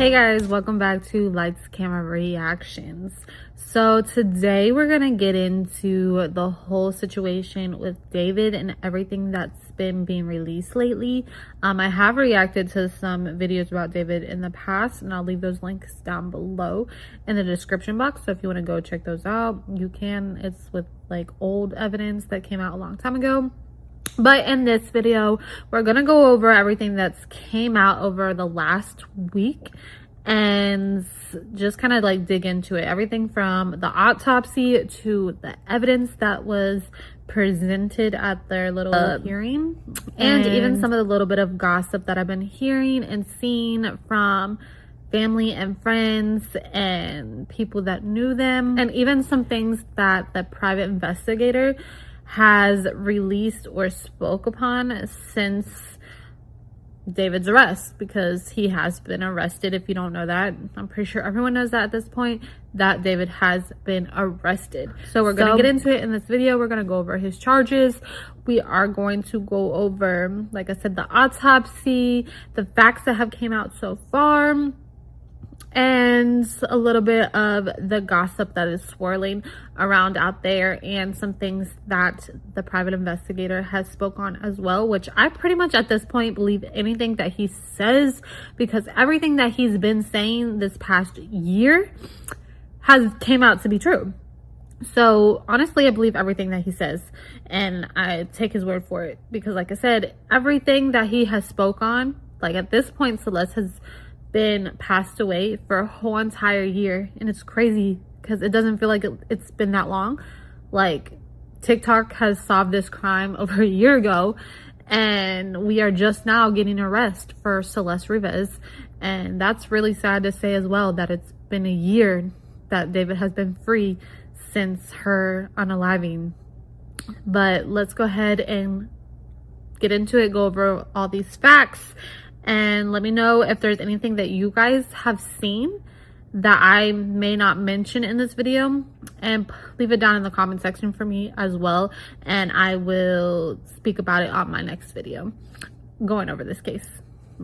Hey guys, welcome back to Lights Camera Reactions. So today we're gonna get into the whole situation with David and everything that's been being released lately. I have reacted to some videos about David in the past, and I'll leave those links down below in the description box. So if you want to go check those out, you can. It's with like old evidence that came out a long time ago. But in this video, we're gonna go over everything that's came out over the last week and just kind of like dig into it. Everything from the autopsy to the evidence that was presented at their little hearing, and even some of the little bit of gossip that I've been hearing and seeing from family and friends and people that knew them, and even some things that the private investigator has released or spoke upon since David's arrest, because he has been arrested. If you don't know that, I'm pretty sure everyone knows that at this point, that David has been arrested. So we're going to get into it in this video. We're going to go over his charges. We are going to go over, like I said, the autopsy, the facts that have came out so far, and a little bit of the gossip that is swirling around out there, and some things that the private investigator has spoke on as well, which I pretty much at this point believe anything that he says, because everything that he's been saying this past year has came out to be true. So honestly, I believe everything that he says, and I take his word for it, because like I said, everything that he has spoke on, like at this point, Celeste has been passed away for a whole entire year, and it's crazy because it doesn't feel like it's been that long. Like, TikTok has solved this crime over a year ago, and we are just now getting arrest for Celeste Rivas, and that's really sad to say as well, that it's been a year that David has been free since her unaliving. But let's go ahead and get into it, go over all these facts, and let me know if there's anything that you guys have seen that I may not mention in this video, and leave it down in the comment section for me as well, and I will speak about it on my next video going over this case.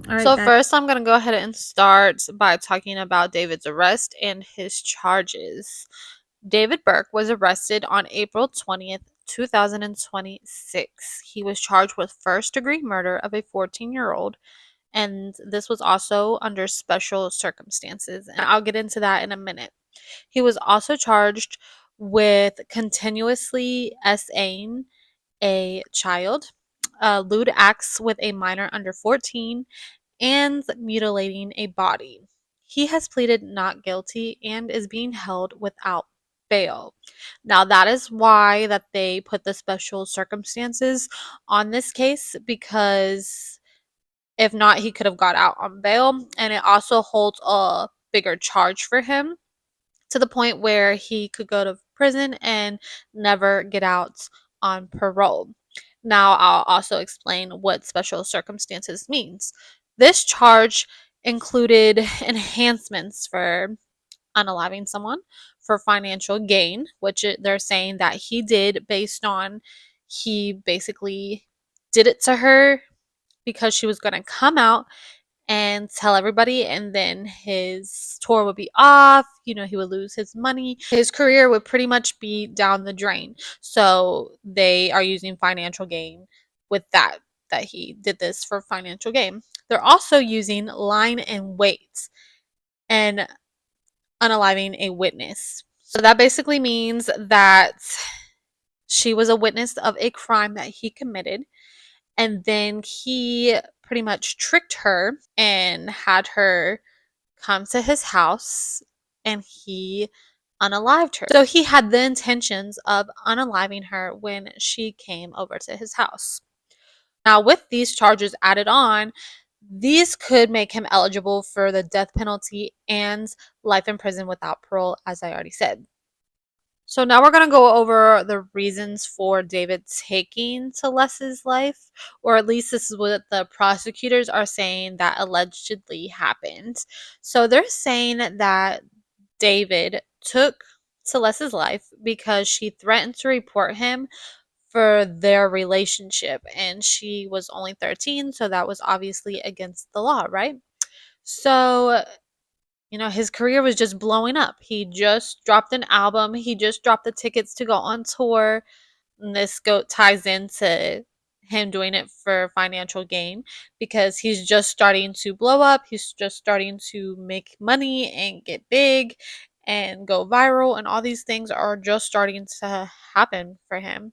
All right, so first I'm going to go ahead and start by talking about David's arrest and his charges. David Burke was arrested on April 20th, 2026. He was charged with first-degree murder of a 14-year-old, and this was also under special circumstances, and I'll get into that in a minute. He was also charged with continuously SAing a child, lewd acts with a minor under 14, and mutilating a body. He has pleaded not guilty and is being held without bail. Now that is why that they put the special circumstances on this case, because if not, he could have got out on bail, and it also holds a bigger charge for him to the point where he could go to prison and never get out on parole. Now, I'll also explain what special circumstances means. This charge included enhancements for unaliving someone, for financial gain, which they're saying that he did based on he basically did it to her because she was going to come out and tell everybody, and then his tour would be off, he would lose his money, his career would pretty much be down the drain. So they are using financial gain with that he did this for financial gain. They're also using lying in wait and unaliving a witness. So that basically means that she was a witness of a crime that he committed, and then he pretty much tricked her and had her come to his house, and he unalived her. So he had the intentions of unaliving her when she came over to his house. Now, with these charges added on, these could make him eligible for the death penalty and life in prison without parole, as I already said. So now we're going to go over the reasons for David taking Celeste's life, or at least this is what the prosecutors are saying that allegedly happened. So they're saying that David took Celeste's life because she threatened to report him for their relationship, and she was only 13, so that was obviously against the law, right? So his career was just blowing up. He just dropped an album, he just dropped the tickets to go on tour. And this ties into him doing it for financial gain because he's just starting to blow up. He's just starting to make money and get big and go viral, and all these things are just starting to happen for him.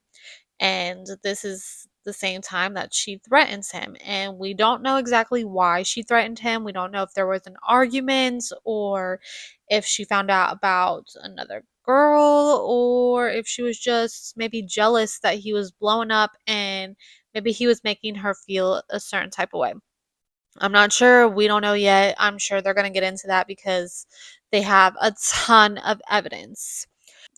And this is the same time that she threatens him. And we don't know exactly why she threatened him. We don't know if there was an argument or if she found out about another girl or if she was just maybe jealous that he was blowing up and maybe he was making her feel a certain type of way. I'm not sure. We don't know yet. I'm sure they're going to get into that because they have a ton of evidence.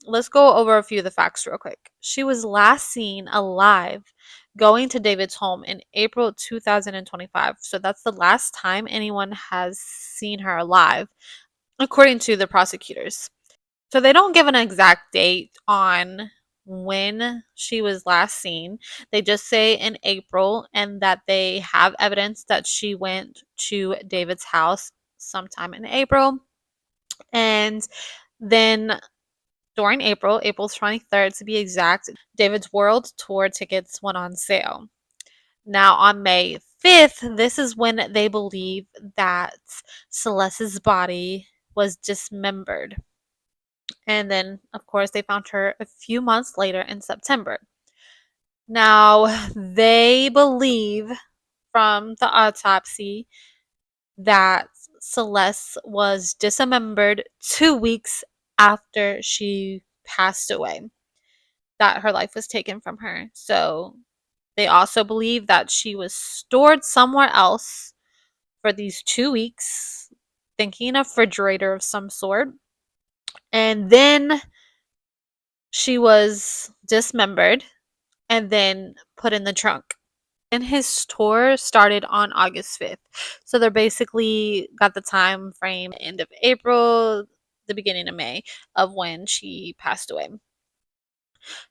Let's go over a few of the facts real quick. She was last seen alive going to David's home in April 2025. So that's the last time anyone has seen her alive, according to the prosecutors. So they don't give an exact date on when she was last seen. They just say in April and that they have evidence that she went to David's house sometime in April. And then during April 23rd to be exact, David's World Tour tickets went on sale. Now, on May 5th, this is when they believe that Celeste's body was dismembered. And then, of course, they found her a few months later in September. Now, they believe from the autopsy that Celeste was dismembered 2 weeks after she passed away, that her life was taken from her. So they also believe that she was stored somewhere else for these 2 weeks, thinking a refrigerator of some sort. And then she was dismembered and then put in the trunk. And his tour started on August 5th. So they're basically got the time frame end of April, the beginning of May of when she passed away.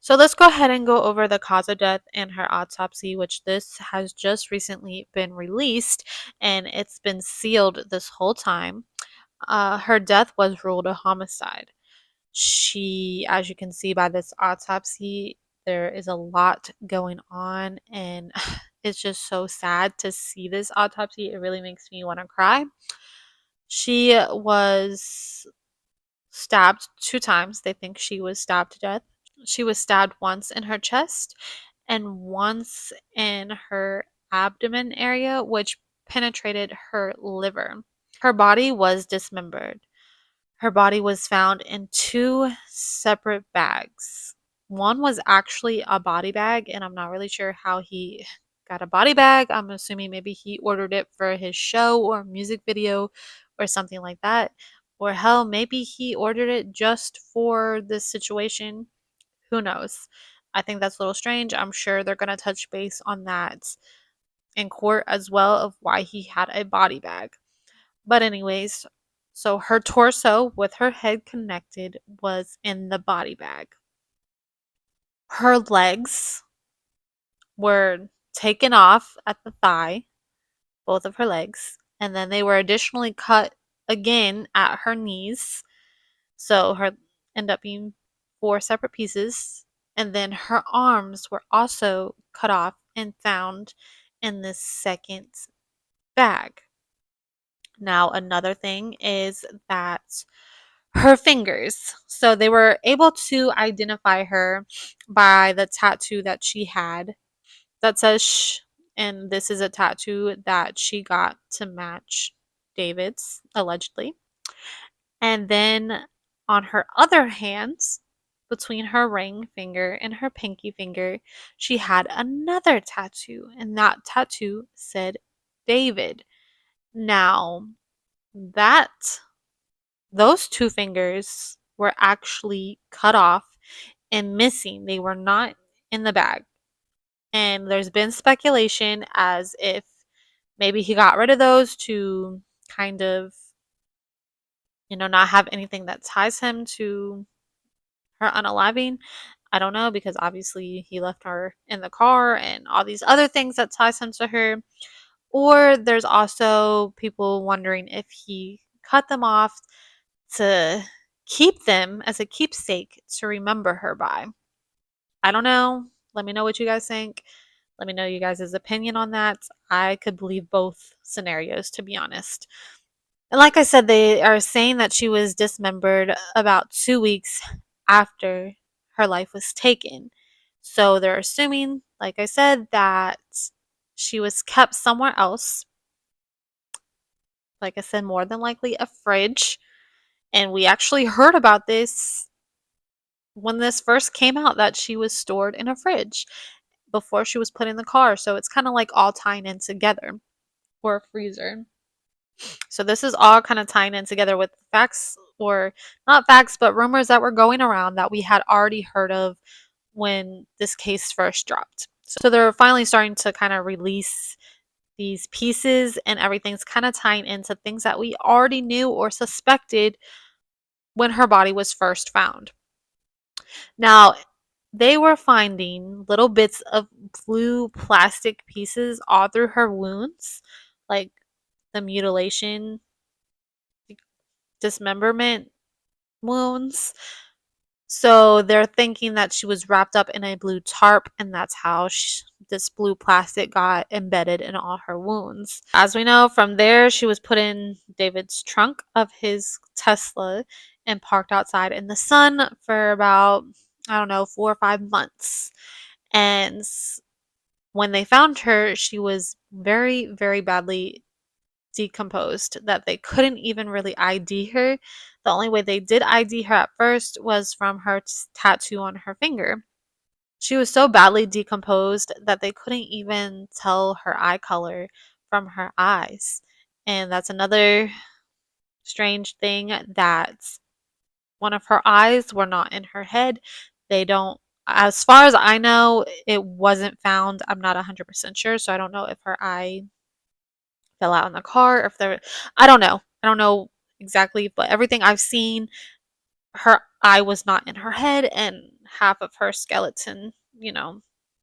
So let's go ahead and go over the cause of death and her autopsy, which this has just recently been released and it's been sealed this whole time. Her death was ruled a homicide. She, as you can see by this autopsy, there is a lot going on, and it's just so sad to see this autopsy. It really makes me want to cry. She was stabbed 2 times. They think she was stabbed to death. She was stabbed once in her chest and once in her abdomen area, which penetrated her liver. Her body was dismembered. Her body was found in 2 separate bags. One was actually a body bag, and I'm not really sure how he got a body bag. I'm assuming maybe he ordered it for his show or music video or something like that. Or hell, maybe he ordered it just for this situation. Who knows? I think that's a little strange. I'm sure they're going to touch base on that in court as well of why he had a body bag. But, anyways, so her torso with her head connected was in the body bag. Her legs were taken off at the thigh, both of her legs, and then they were additionally cut again at her knees. So her end up being 4 separate pieces. And then her arms were also cut off and found in this second bag. Now, another thing is that her fingers. So they were able to identify her by the tattoo that she had that says shh. And this is a tattoo that she got to match David's, allegedly. And then on her other hand, between her ring finger and her pinky finger, she had another tattoo. And that tattoo said David. Now, that those 2 fingers were actually cut off and missing. They were not in the bag. And there's been speculation as if maybe he got rid of those to kind of, not have anything that ties him to her unaliving. I don't know, because obviously he left her in the car and all these other things that ties him to her. Or there's also people wondering if he cut them off to keep them as a keepsake to remember her by. I don't know. Let me know what you guys think. Let me know you guys' opinion on that. I could believe both scenarios, to be honest. And like I said, they are saying that she was dismembered about 2 weeks after her life was taken. So they're assuming, like I said, that she was kept somewhere else. Like I said, more than likely a fridge. And we actually heard about this when this first came out, that she was stored in a fridge before she was put in the car. So it's kind of like all tying in together, or a freezer. So this is all kind of tying in together with facts, or not facts, but rumors that were going around that we had already heard of when this case first dropped. So they're finally starting to kind of release these pieces, and everything's kind of tying into things that we already knew or suspected when her body was first found. Now, they were finding little bits of blue plastic pieces all through her wounds, like the mutilation, dismemberment wounds. So they're thinking that she was wrapped up in a blue tarp, and that's how this blue plastic got embedded in all her wounds. As we know, from there, she was put in David's trunk of his Tesla and parked outside in the sun for about, I don't know, 4 or 5 months. And when they found her, she was very, very badly decomposed, that they couldn't even really ID her. The only way they did ID her at first was from her tattoo on her finger. She was so badly decomposed that they couldn't even tell her eye color from her eyes. And that's another strange thing, that one of her eyes were not in her head. They don't, as far as I know, it wasn't found. I'm not 100% sure, so I don't know if her eye fell out in the car, or if there, I don't know. I don't know exactly, but everything I've seen, her eye was not in her head, and half of her skeleton,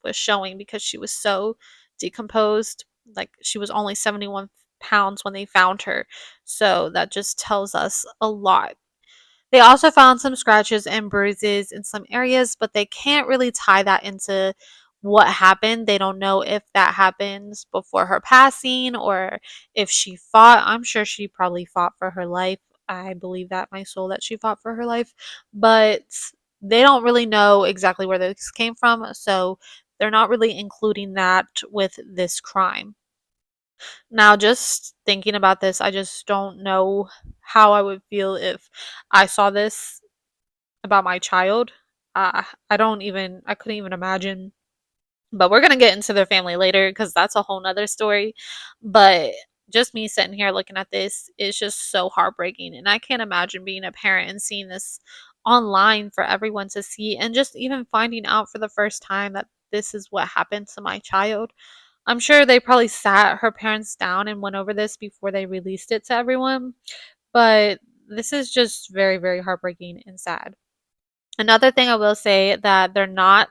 was showing because she was so decomposed. Like, she was only 71 pounds when they found her. So that just tells us a lot. They also found some scratches and bruises in some areas, but they can't really tie that into what happened. They don't know if that happens before her passing or if she fought. I'm sure she probably fought for her life. I believe that, my soul, that she fought for her life. But they don't really know exactly where this came from, so they're not really including that with this crime. Now, just thinking about this, I just don't know how I would feel if I saw this about my child. I couldn't even imagine. But we're gonna get into their family later because that's a whole nother story. But just me sitting here looking at this is just so heartbreaking. And I can't imagine being a parent and seeing this online for everyone to see, and just even finding out for the first time that this is what happened to my child. I'm sure they probably sat her parents down and went over this before they released it to everyone. But this is just very, very heartbreaking and sad. Another thing I will say, that they're not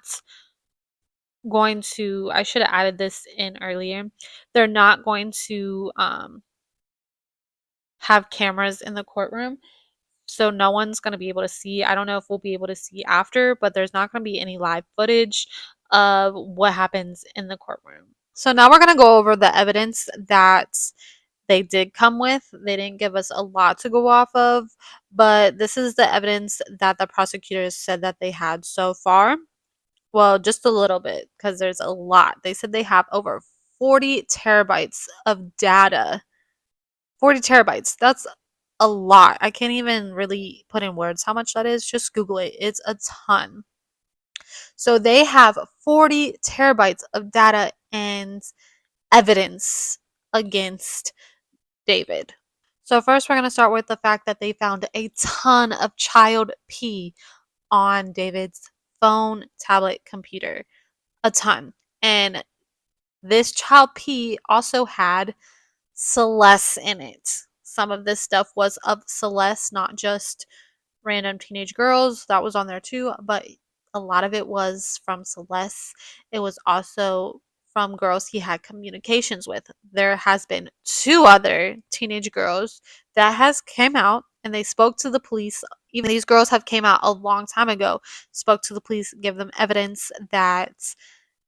going to, I should have added this in earlier. They're not going to have cameras in the courtroom. So no one's going to be able to see. I don't know if we'll be able to see after, but there's not going to be any live footage of what happens in the courtroom. So now we're going to go over the evidence that they did come with. They didn't give us a lot to go off of, but this is the evidence that the prosecutors said that they had so far. Well, just a little bit, because there's a lot. They said they have over 40 terabytes of data. 40 terabytes. That's a lot. I can't even really put in words how much that is. Just Google it. It's a ton. So they have 40 terabytes of data and evidence against David. So first we're going to start with the fact that they found a ton of child pee on David's phone, tablet, computer. A ton. And this child pee also had Celeste in it. Some of this stuff was of Celeste, not just random teenage girls. That was on there too, but a lot of it was from Celeste. It was also from girls he had communications with. There has been 2 other teenage girls that has came out and they spoke to the police. Even these girls have came out a long time ago, spoke to the police, give them evidence that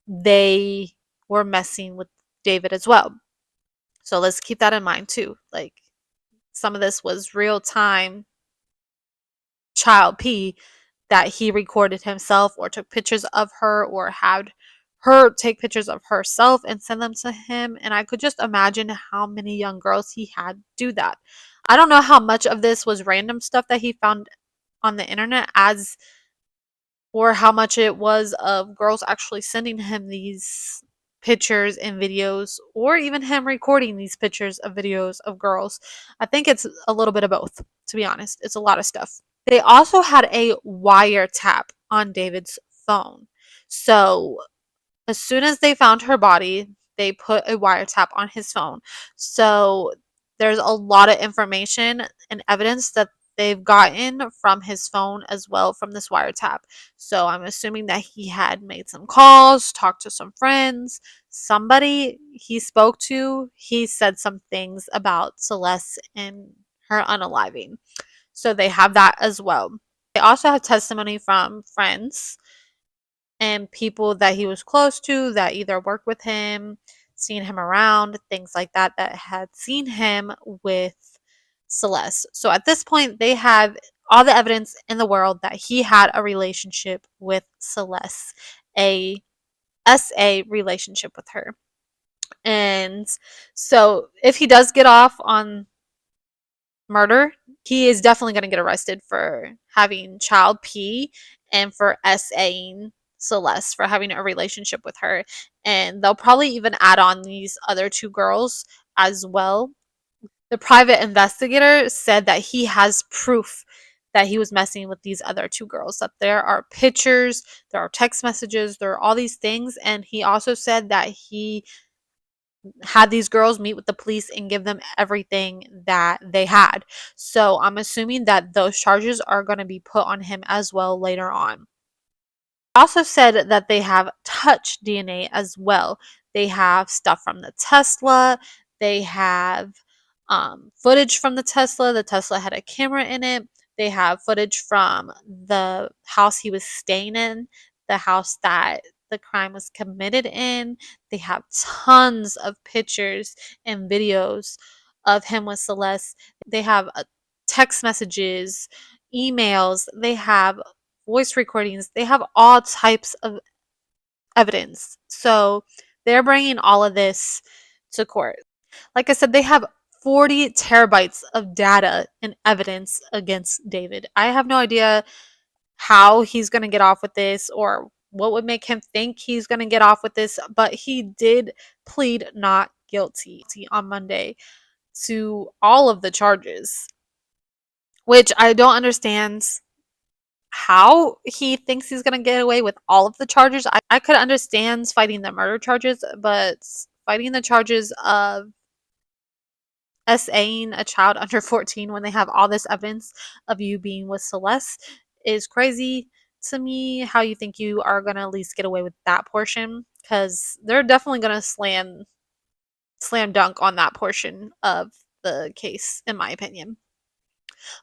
they were messing with David as well. So let's keep that in mind too. Like, some of this was real time child P that he recorded himself or took pictures of her or had her take pictures of herself and send them to him. And I could just imagine how many young girls he had do that. I don't know how much of this was random stuff that he found on the internet as or how much it was of girls actually sending him these pictures and videos or even him recording these pictures of videos of girls. I think it's a little bit of both, to be honest. It's a lot of stuff. They also had a wiretap on David's phone. So as soon as they found her body, they put a wiretap on his phone. So there's a lot of information and evidence that they've gotten from his phone as well from this wiretap. So I'm assuming that he had made some calls, talked to some friends, somebody he spoke to, he said some things about Celeste and her unaliving. So they have that as well. They also have testimony from friends and people that he was close to that either worked with him, seen him around, things like that, that had seen him with Celeste. So at this point, they have all the evidence in the world that he had a relationship with Celeste, a SA relationship with her. And so if he does get off on murder, he is definitely going to get arrested for having child P and for SAing Celeste for having a relationship with her. And they'll probably even add on these other 2 girls as well. The private investigator said that he has proof that he was messing with these other 2 girls, that there are pictures, there are text messages, there are all these things. And he also said that he had these girls meet with the police and give them everything that they had. So I'm assuming that those charges are going to be put on him as well later on. Also said that they have touch DNA as well. They have stuff from the Tesla. They have footage from the Tesla. The Tesla had a camera in it. They have footage from the house he was staying in, the house that the crime was committed in. They have tons of pictures and videos of him with Celeste. They have text messages, emails. They have voice recordings. They have all types of evidence. So they're bringing all of this to court. Like I said, they have 40 terabytes of data and evidence against David. I have no idea how he's going to get off with this or what would make him think he's going to get off with this, but he did plead not guilty on Monday to all of the charges, which I don't understand how he thinks he's going to get away with all of the charges. I could understand fighting the murder charges, but fighting the charges of SAing a child under 14 when they have all this evidence of you being with Celeste is crazy to me. How you think you are going to at least get away with that portion, because they're definitely going to slam dunk on that portion of the case, in my opinion.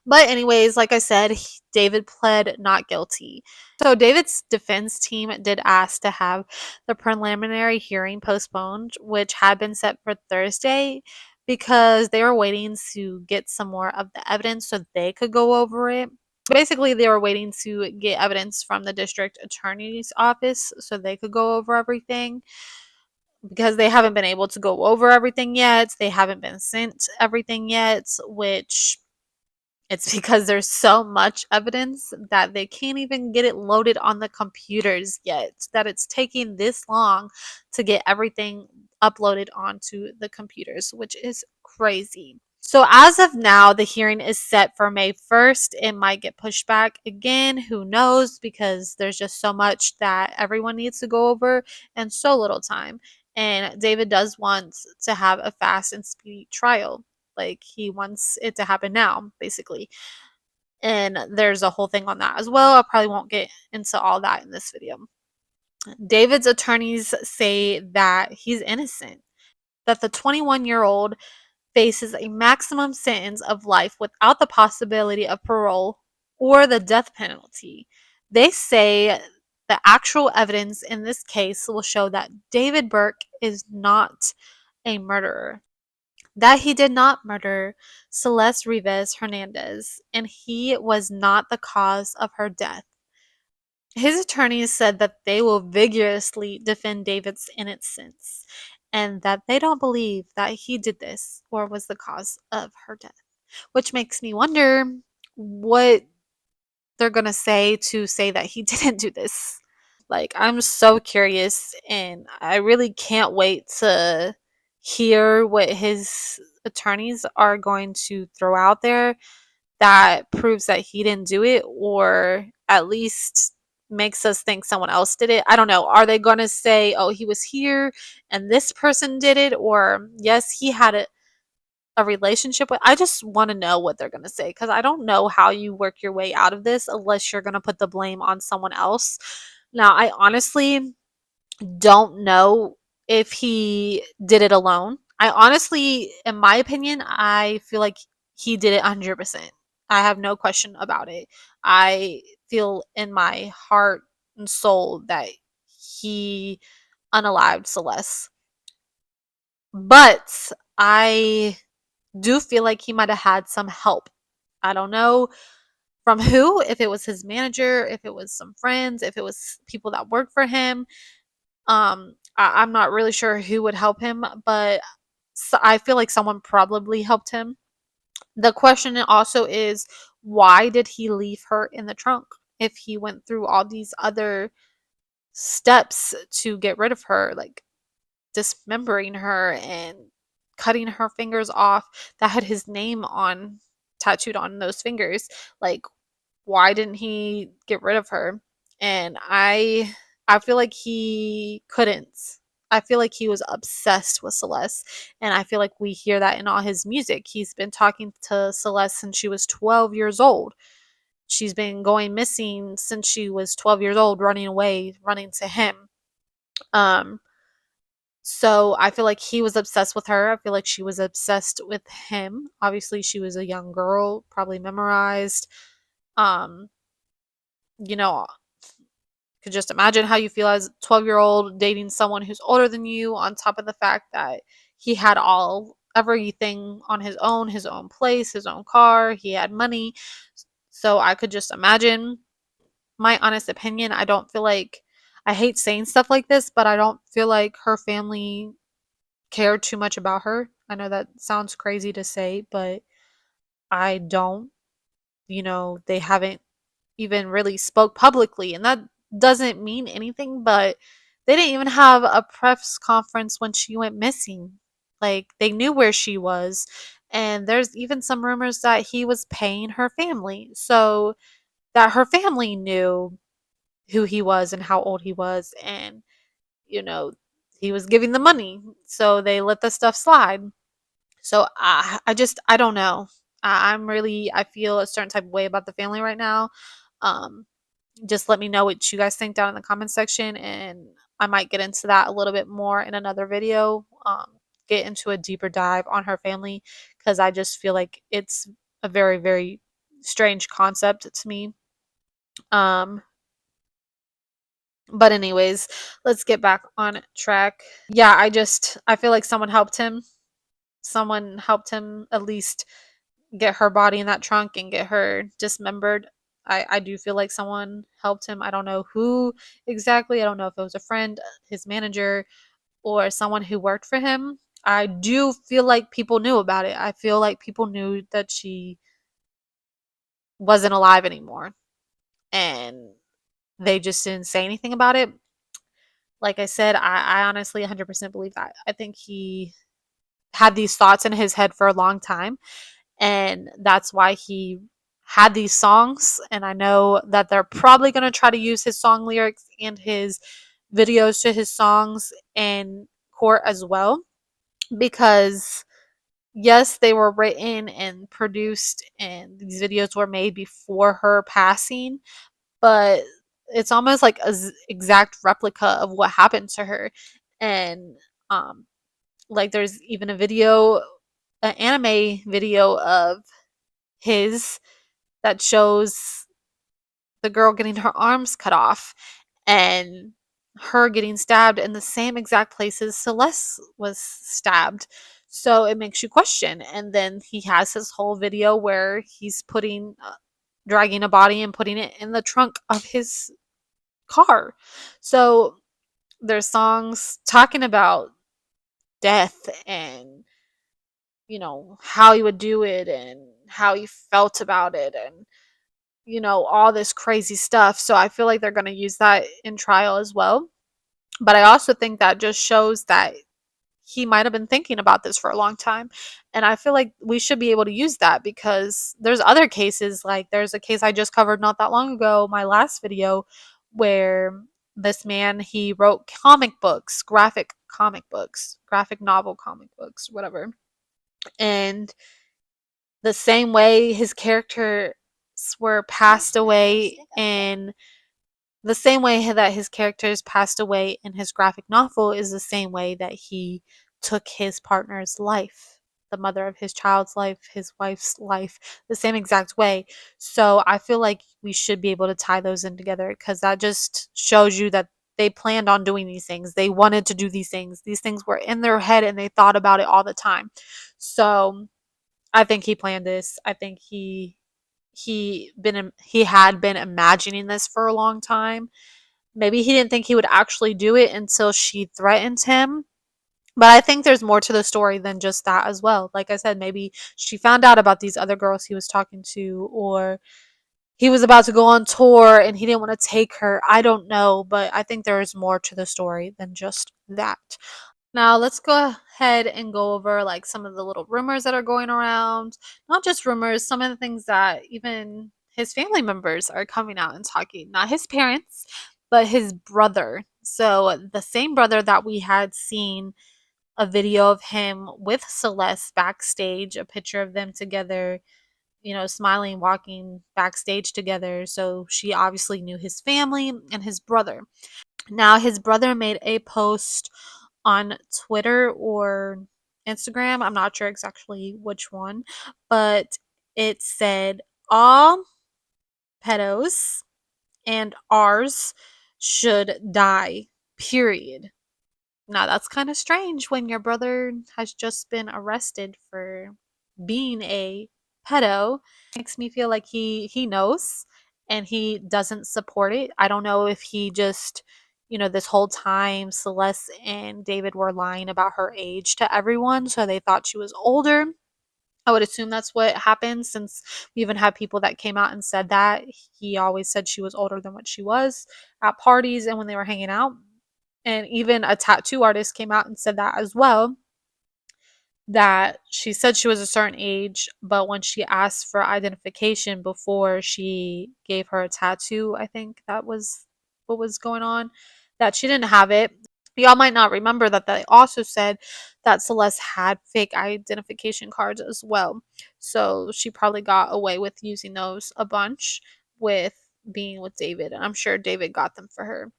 But anyways, like I said, David pled not guilty. So David's defense team did ask to have the preliminary hearing postponed, which had been set for Thursday, because they were waiting to get some more of the evidence so they could go over it. Basically, they were waiting to get evidence from the district attorney's office so they could go over everything, because they haven't been able to go over everything yet. They haven't been sent everything yet, which it's because there's so much evidence that they can't even get it loaded on the computers yet, that it's taking this long to get everything uploaded onto the computers, which is crazy. So as of now, the hearing is set for May 1st. It might get pushed back again. Who knows? Because there's just so much that everyone needs to go over and so little time. And David does want to have a fast and speedy trial. Like, he wants it to happen now, basically. And there's a whole thing on that as well. I probably won't get into all that in this video. David's attorneys say that he's innocent, that the 21-year-old faces a maximum sentence of life without the possibility of parole or the death penalty. They say the actual evidence in this case will show that David Burke is not a murderer, that he did not murder Celeste Rivas Hernandez, and he was not the cause of her death. His attorneys said that they will vigorously defend David's innocence and that they don't believe that he did this or was the cause of her death, which makes me wonder what they're going to say that he didn't do this. Like, I'm so curious, and I really can't wait to hear what his attorneys are going to throw out there that proves that he didn't do it, or at least makes us think someone else did it. I don't know. Are they going to say, oh, he was here and this person did it? Or, yes, he had a relationship with. I just want to know what they're going to say, because I don't know how you work your way out of this unless you're going to put the blame on someone else. Now, I honestly don't know if he did it alone. I honestly, in my opinion, I feel like he did it 100%. I have no question about it. I feel in my heart and soul that he unalived Celeste. But I do feel like he might have had some help. I don't know from who, if it was his manager, if it was some friends, if it was people that worked for him. I'm not really sure who would help him, but I feel like someone probably helped him. The question also is, why did he leave her in the trunk if he went through all these other steps to get rid of her, like dismembering her and cutting her fingers off that had his name on tattooed on those fingers? Like, why didn't he get rid of her? And I feel like he couldn't. I feel like he was obsessed with Celeste, and I feel like we hear that in all his music. He's been talking to Celeste since she was 12 years old. She's been going missing since she was 12 years old, running away, running to him. Um so I feel like he was obsessed with her. I feel like she was obsessed with him. Obviously, she was a young girl, probably memorized. Um you know, could just imagine how you feel as a 12-year-old dating someone who's older than you, on top of the fact that he had all everything on his own place, his own car, he had money. So I could just imagine. My honest opinion, I don't feel like, I hate saying stuff like this, but I don't feel like her family cared too much about her. I know that sounds crazy to say, but I don't. They haven't even really spoke publicly, and that doesn't mean anything, but they didn't even have a press conference when she went missing. Like, they knew where she was, and there's even some rumors that he was paying her family, so that her family knew who he was and how old he was, and you know he was giving the money, so they let the stuff slide. So I don't know. I feel a certain type of way about the family right now. um just let me know what you guys think down in the comment section, and I might get into that a little bit more in another video. Get into a deeper dive on her family, because I just feel like it's a very, very strange concept to me. um but anyways, let's get back on track. Yeah, I feel like someone helped him at least get her body in that trunk and get her dismembered. I do feel like someone helped him. I don't know who exactly. I don't know if it was a friend, his manager, or someone who worked for him. I do feel like people knew about it. I feel like people knew that she wasn't alive anymore, and they just didn't say anything about it. Like I said, I honestly 100% believe that. I think he had these thoughts in his head for a long time, and that's why he had these songs. And I know that they're probably going to try to use his song lyrics and his videos to his songs in court as well, because yes, they were written and produced and these videos were made before her passing, but it's almost like a exact replica of what happened to her. And um like there's even a video, an anime video of his that shows the girl getting her arms cut off and her getting stabbed in the same exact places Celeste was stabbed. So it makes you question. And then he has his whole video where he's dragging a body and putting it in the trunk of his car. So there's songs talking about death and, how he would do it and how he felt about it and, all this crazy stuff. So I feel like they're going to use that in trial as well. But I also think that just shows that he might have been thinking about this for a long time. And I feel like we should be able to use that because there's other cases. Like there's a case I just covered not that long ago, my last video, where this man, he wrote comic books, graphic novel comic books, whatever. And the same way his characters were passed away in the same way that his characters passed away in his graphic novel is the same way that he took his partner's life, the mother of his child's life, his wife's life, the same exact way. So I feel like we should be able to tie those in together because that just shows you that they planned on doing these things. They wanted to do these things. These things were in their head and they thought about it all the time. So I think he planned this. I think he had been imagining this for a long time. Maybe he didn't think he would actually do it until she threatened him. But I think there's more to the story than just that as well. Like I said, maybe she found out about these other girls he was talking to, or he was about to go on tour and he didn't want to take her. I don't know, but I think there is more to the story than just that. Now, let's go ahead and go over like some of the little rumors that are going around. Not just rumors, some of the things that even his family members are coming out and talking. Not his parents, but his brother. So, the same brother that we had seen a video of him with Celeste backstage, a picture of them together, smiling, walking backstage together. So, she obviously knew his family and his brother. Now, his brother made a post on Twitter or Instagram. I'm not sure exactly which one, but it said all pedos and ours should die, period. Now that's kind of strange when your brother has just been arrested for being a pedo. Makes me feel like he knows and he doesn't support it. I don't know if he just, this whole time Celeste and David were lying about her age to everyone, so they thought she was older. I would assume that's what happened since we even had people that came out and said that. He always said she was older than what she was at parties and when they were hanging out. And even a tattoo artist came out and said that as well, that she said she was a certain age, but when she asked for identification before she gave her a tattoo, I think that was what was going on, that she didn't have it. Y'all might not remember that they also said that Celeste had fake identification cards as well. So she probably got away with using those a bunch with being with David. And I'm sure David got them for her.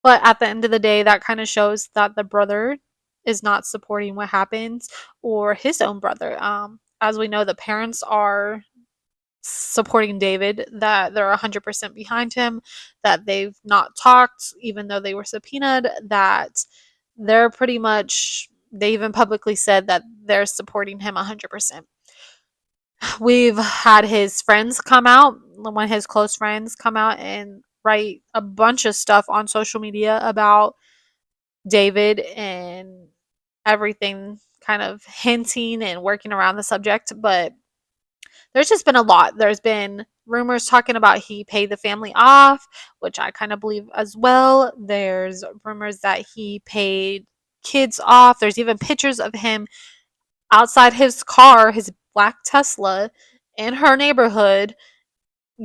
But at the end of the day, that kind of shows that the brother is not supporting what happens or his own brother. As we know, the parents are supporting David, that they're 100% behind him, that they've not talked, even though they were subpoenaed, that they're pretty much, they even publicly said that they're supporting him 100%. We've had his friends come out, one of his close friends come out and write a bunch of stuff on social media about David and everything, kind of hinting and working around the subject. But there's just been a lot. There's been rumors talking about he paid the family off, which I kind of believe as well. There's rumors that he paid kids off. There's even pictures of him outside his car, his black Tesla, in her neighborhood,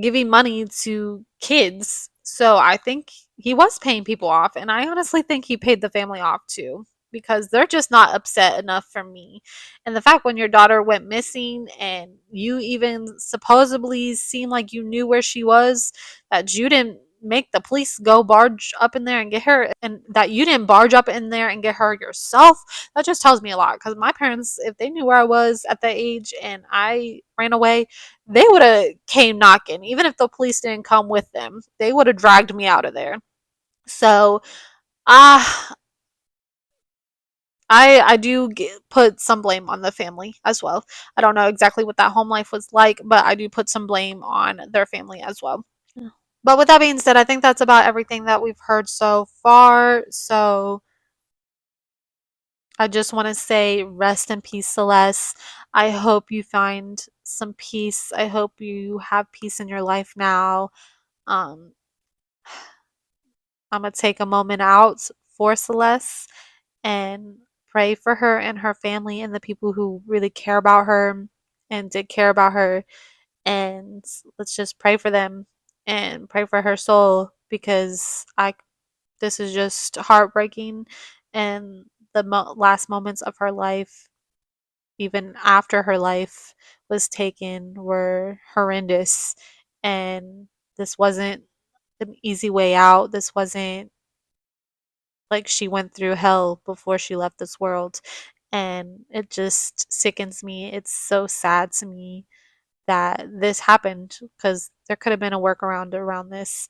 giving money to kids. So I think he was paying people off. And I honestly think he paid the family off too, because they're just not upset enough for me. And the fact when your daughter went missing and you even supposedly seemed like you knew where she was, that you didn't make the police go barge up in there and get her, and that you didn't barge up in there and get her yourself, that just tells me a lot. Because my parents, if they knew where I was at that age and I ran away, they would have came knocking. Even if the police didn't come with them, they would have dragged me out of there. So uh I do put some blame on the family as well. I don't know exactly what that home life was like, but I do put some blame on their family as well. But with that being said, I think that's about everything that we've heard so far. So I just want to say rest in peace, Celeste. I hope you find some peace. I hope you have peace in your life now. Um, I'm going to take a moment out for Celeste and pray for her and her family and the people who really care about her and did care about her. And let's just pray for them and pray for her soul, because I this is just heartbreaking. And the last moments of her life, even after her life was taken, were horrendous. And this wasn't an easy way out. This wasn't like she went through hell before she left this world. And it just sickens me. It's so sad to me that this happened, because there could have been a workaround around this.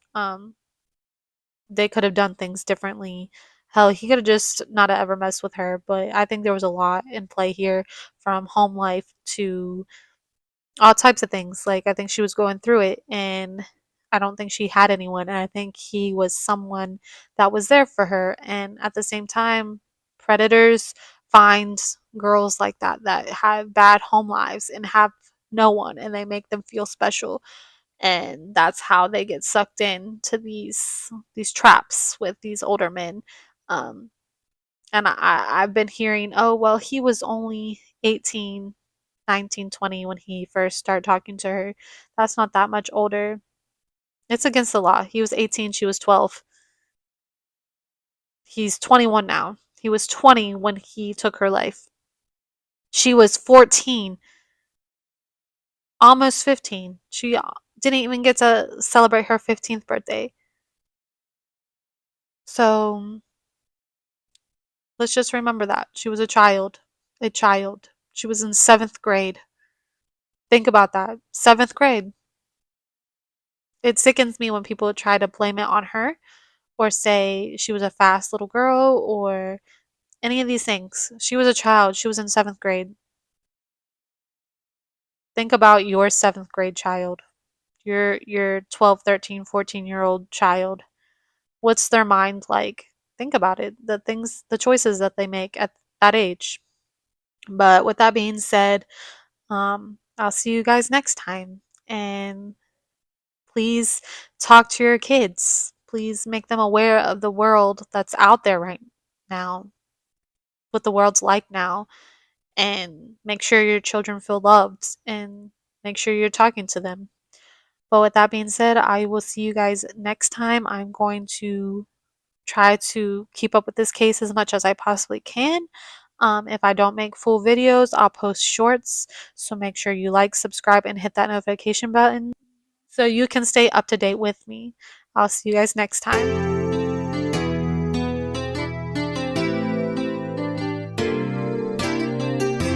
They could have done things differently. Hell, he could have just not ever messed with her. But I think there was a lot in play here, from home life to all types of things. Like, I think she was going through it, and I don't think she had anyone. And I think he was someone that was there for her. And at the same time, predators find girls like that that have bad home lives and have no one, and they make them feel special. And that's how they get sucked into these traps with these older men. Um, and I've been hearing, oh, well, he was only 18, 19, 20 when he first started talking to her. That's not that much older. It's against the law. He was 18, she was 12. He's 21 now. He was 20 when he took her life. She was 14, almost 15. She didn't even get to celebrate her 15th birthday. So let's just remember that. She was a child. A child. She was in 7th grade. Think about that. 7th grade. It sickens me when people try to blame it on her, or say she was a fast little girl, or any of these things. She was a child. She was in 7th grade. Think about your 7th grade child. Your 12, 13, 14-year-old child. What's their mind like? Think about it. The choices that they make at that age. But with that being said, I'll see you guys next time. And please talk to your kids. Please make them aware of the world that's out there right now, what the world's like now, and make sure your children feel loved, and make sure you're talking to them. But with that being said, I will see you guys next time. I'm going to try to keep up with this case as much as I possibly can. If I don't make full videos, I'll post shorts. So make sure you like, subscribe, and hit that notification button so you can stay up to date with me. I'll see you guys next time.